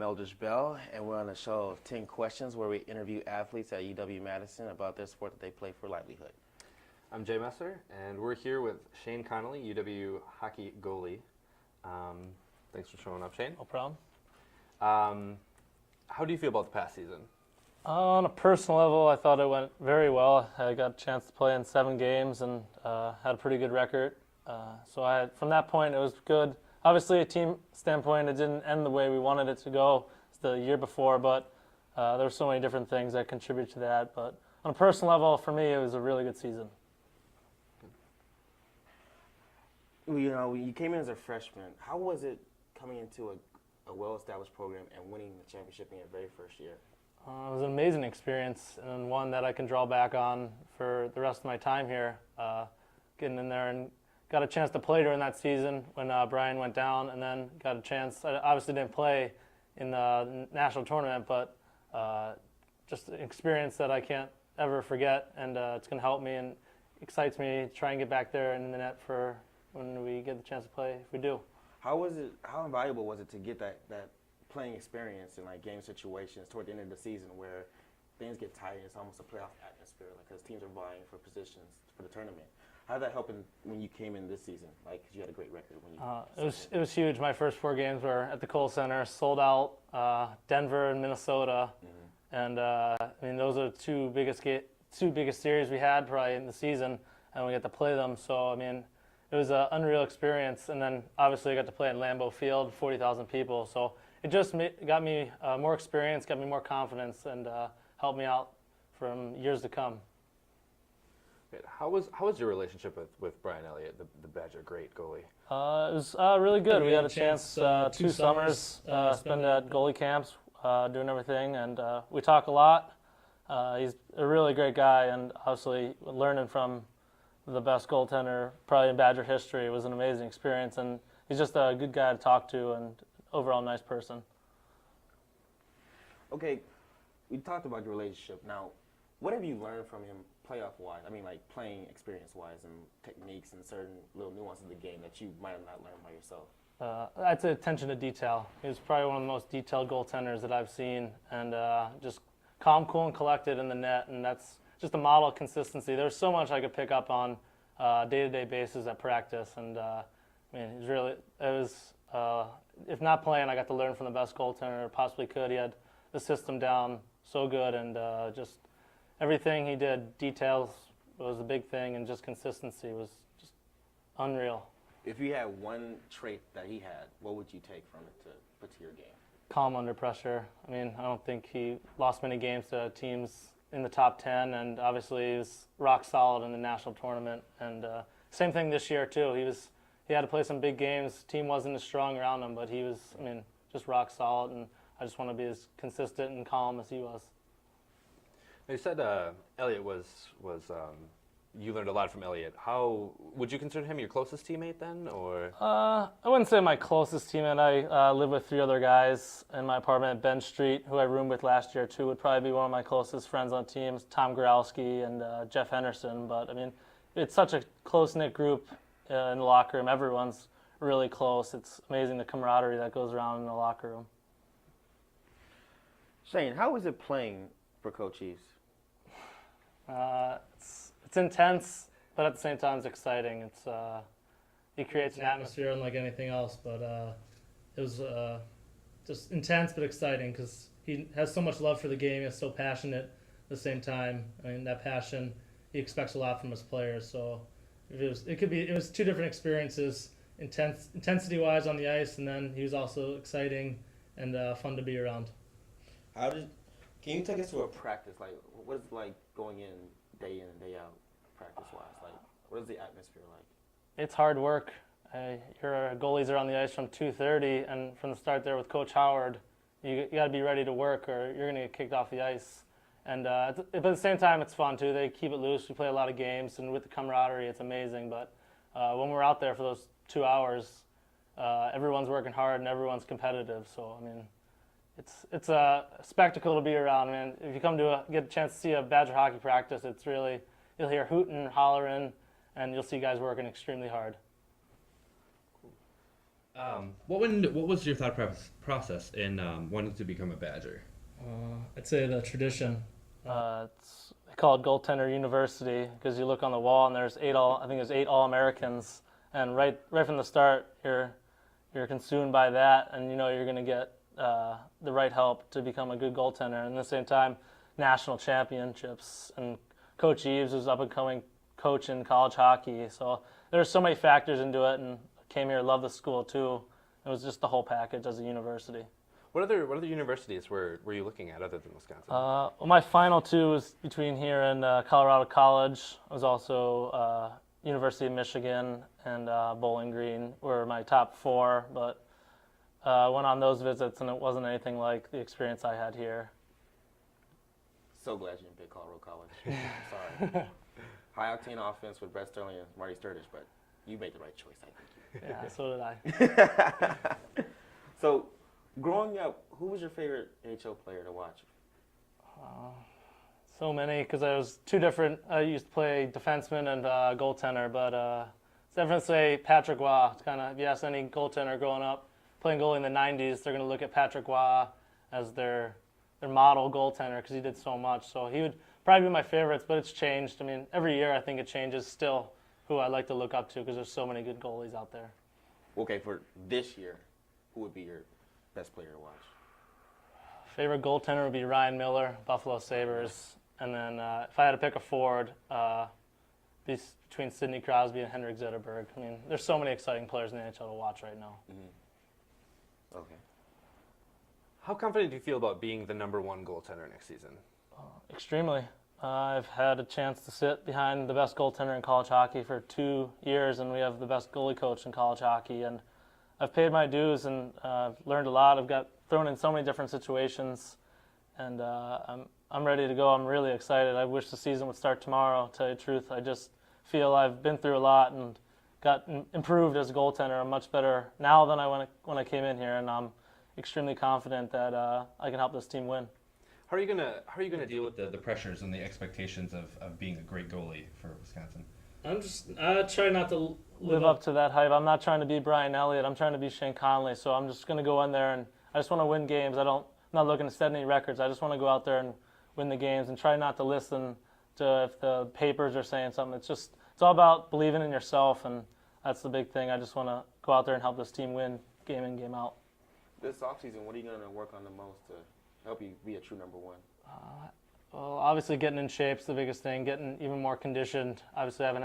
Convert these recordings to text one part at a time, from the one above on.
Eldridge Bell, and we're on a show of 10 questions where we interview athletes at UW-Madison about their sport that they play for livelihood. I'm Jay Messer, and we're here with Shane Connelly, UW hockey goalie. Thanks for showing up, Shane. No problem. How do you feel about the past season? On a personal level, I thought it went very well. I got a chance to play in 7 games and had a pretty good record. From that point, it was good. Obviously, a team standpoint, it didn't end the way we wanted it to go the year before, but there were so many different things that contributed to that. But on a personal level, for me, it was a really good season. You know, when you came in as a freshman, how was it coming into a well-established program and winning the championship in your very first year? It was an amazing experience and one that I can draw back on for the rest of my time here. Getting in there and got a chance to play during that season when Brian went down, and then got a chance. I obviously didn't play in the national tournament, but just an experience that I can't ever forget, and it's going to help me and excites me to try and get back there in the net for when we get the chance to play, if we do. How invaluable was it to get that playing experience in like game situations toward the end of the season where things get tight and it's almost a playoff atmosphere, like because teams are vying for positions for the tournament? How did that help when you came in this season? Like, 'cause you had a great record when you. It was huge. My first 4 games were at the Kohl Center, sold out. Denver and Minnesota, and I mean those are two biggest series we had probably in the season, and we got to play them. So I mean, it was an unreal experience. And then obviously I got to play in Lambeau Field, 40,000 people. So it just got me more experience, got me more confidence, and helped me out from years to come. How was your relationship with Brian Elliott, the Badger great goalie? It was really good. We had a chance 2 summers spend at goalie camps doing everything, and we talk a lot. He's a really great guy, and obviously learning from the best goaltender probably in Badger history was an amazing experience, and he's just a good guy to talk to and overall nice person. Okay, we talked about your relationship. Now, what have you learned from him playoff-wise? I mean, like playing experience-wise and techniques and certain little nuances of the game that you might have not learned by yourself? I'd say attention to detail. He was probably one of the most detailed goaltenders that I've seen, and just calm, cool, and collected in the net, and that's just a model of consistency. There's so much I could pick up on day-to-day basis at practice, and I mean, if not playing, I got to learn from the best goaltender possibly could. He had the system down so good, and just everything he did, details was a big thing, and just consistency was just unreal. If you had one trait that he had, what would you take from it to put to your game? Calm under pressure. I mean, I don't think he lost many games to teams in the top 10, and obviously he was rock solid in the national tournament. And same thing this year too. He had to play some big games. Team wasn't as strong around him, but he was, I mean, just rock solid. And I just want to be as consistent and calm as he was. You said Elliott was you learned a lot from Elliott. How would you consider him your closest teammate then, or? I wouldn't say my closest teammate. I live with 3 other guys in my apartment at Ben Street, who I roomed with last year too. Would probably be one of my closest friends on the team, Tom Goralski and Jeff Henderson. But I mean, it's such a close-knit group in the locker room. Everyone's really close. It's amazing the camaraderie that goes around in the locker room. Shane, how is it playing for Coach Eves? It's intense, but at the same time it's exciting. He creates an atmosphere unlike anything else, but it was just intense but exciting because he has so much love for the game. He's so passionate at the same time. I mean, that passion, he expects a lot from his players. So it was 2 different experiences, intensity-wise on the ice, and then he was also exciting and fun to be around. Can you take us to a practice? Like, what is it like going in and day out, practice-wise? Like, what is the atmosphere like? It's hard work. Your goalies are on the ice from 2:30, and from the start there with Coach Howard, you got to be ready to work or you're going to get kicked off the ice. And but at the same time, it's fun too. They keep it loose. We play a lot of games, and with the camaraderie, it's amazing. But when we're out there for those 2 hours, everyone's working hard and everyone's competitive. So I mean, it's a spectacle to be around, man. If you come to get a chance to see a Badger hockey practice, it's really, you'll hear hooting, hollering, and you'll see guys working extremely hard. What was your thought process in wanting to become a Badger? I'd say the tradition. They call it Goaltender University because you look on the wall and there's I think there's 8 All-Americans, and right from the start you're consumed by that, and you know you're going to get the right help to become a good goaltender. And at the same time, national championships, and Coach Eves was up and coming coach in college hockey, so there's so many factors into it. And I came here, loved the school too. It was just the whole package as a university. What other universities were you looking at other than Wisconsin? Well, my final 2 was between here and Colorado College. I was also University of Michigan and Bowling Green were my top 4, but I went on those visits and it wasn't anything like the experience I had here. So glad you didn't pick Colorado College. I'm sorry. High octane offense with Brett Sterling and Marty Sturdish, but you made the right choice, I think. Yeah, so did I. So, growing up, who was your favorite AHL player to watch? So many, because I was 2 different. I used to play defenseman and goaltender, but it's definitely say Patrick Waugh. It's kind of, if you ask any goaltender growing up playing goalie in the '90s, they're going to look at Patrick Waugh as their model goaltender because he did so much. So he would probably be my favorites, but it's changed. I mean, every year I think it changes still who I like to look up to because there's so many good goalies out there. Okay, for this year, who would be your best player to watch? Favorite goaltender would be Ryan Miller, Buffalo Sabres. And then if I had to pick a forward, be between Sidney Crosby and Henrik Zetterberg. I mean, there's so many exciting players in the NHL to watch right now. Mm-hmm. Okay. How confident do you feel about being the number 1 goaltender next season? Extremely. I've had a chance to sit behind the best goaltender in college hockey for 2 years, and we have the best goalie coach in college hockey. And I've paid my dues and learned a lot. I've got thrown in so many different situations, and I'm ready to go. I'm really excited. I wish the season would start tomorrow, to tell you the truth. I just feel I've been through a lot and got improved as a goaltender. I'm much better now than when I came in here, and I'm extremely confident that I can help this team win. How are you gonna deal with the pressures and the expectations of being a great goalie for Wisconsin? I try not to live up to that hype. I'm not trying to be Brian Elliott. I'm trying to be Shane Connelly. So I'm just going to go in there and I just want to win games. I'm not looking to set any records. I just want to go out there and win the games and try not to listen to if the papers are saying something. It's all about believing in yourself, and that's the big thing. I just want to go out there and help this team win game in, game out. This offseason, what are you going to work on the most to help you be a true number 1? Well, obviously getting in shape is the biggest thing. Getting even more conditioned. Obviously, I've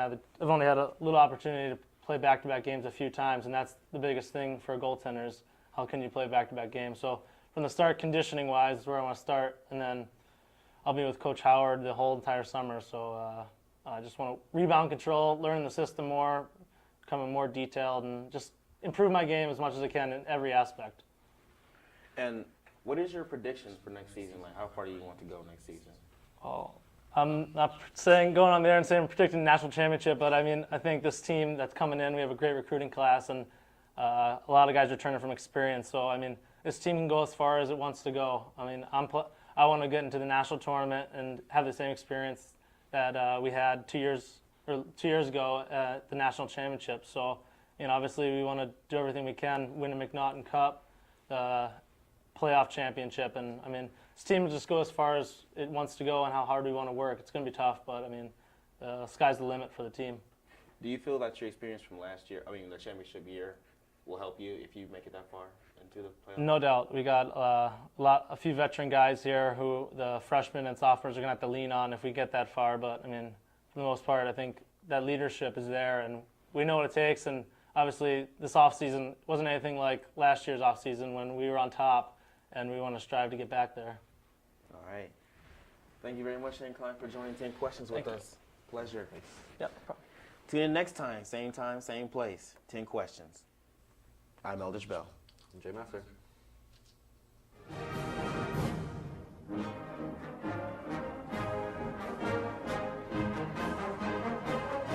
only had a little opportunity to play back-to-back games a few times, and that's the biggest thing for a goaltender is how can you play back-to-back games. So from the start, conditioning-wise, is where I want to start, and then I'll be with Coach Howard the whole entire summer. So I just want to rebound control, learn the system more, becoming more detailed, and just improve my game as much as I can in every aspect. And what is your prediction for next season? Like, how far do you want to go next season? Oh, I'm not going on there and saying I'm predicting national championship, but I mean, I think this team that's coming in, we have a great recruiting class, and a lot of guys returning from experience. So, I mean, this team can go as far as it wants to go. I mean, I want to get into the national tournament and have the same experience that we had 2 years ago at the national championship. So, you know, obviously we want to do everything we can, win a McNaughton Cup, playoff championship, and I mean, this team will just go as far as it wants to go and how hard we want to work. It's going to be tough, but I mean, the sky's the limit for the team. Do you feel that your experience from last year, the championship year, will help you if you make it that far into the playoffs? No doubt. We got a few veteran guys here who the freshmen and sophomores are going to have to lean on if we get that far, but I mean, for the most part, I think that leadership is there, and we know what it takes, and obviously this offseason wasn't anything like last year's offseason when we were on top, and we want to strive to get back there. All right. Thank you very much, Shane Connelly, for joining 10 Questions with us. Pleasure. Thanks. Yep, no problem. Tune in next time, same place, 10 Questions. I'm Eldridge Bell. I'm Jay Messer.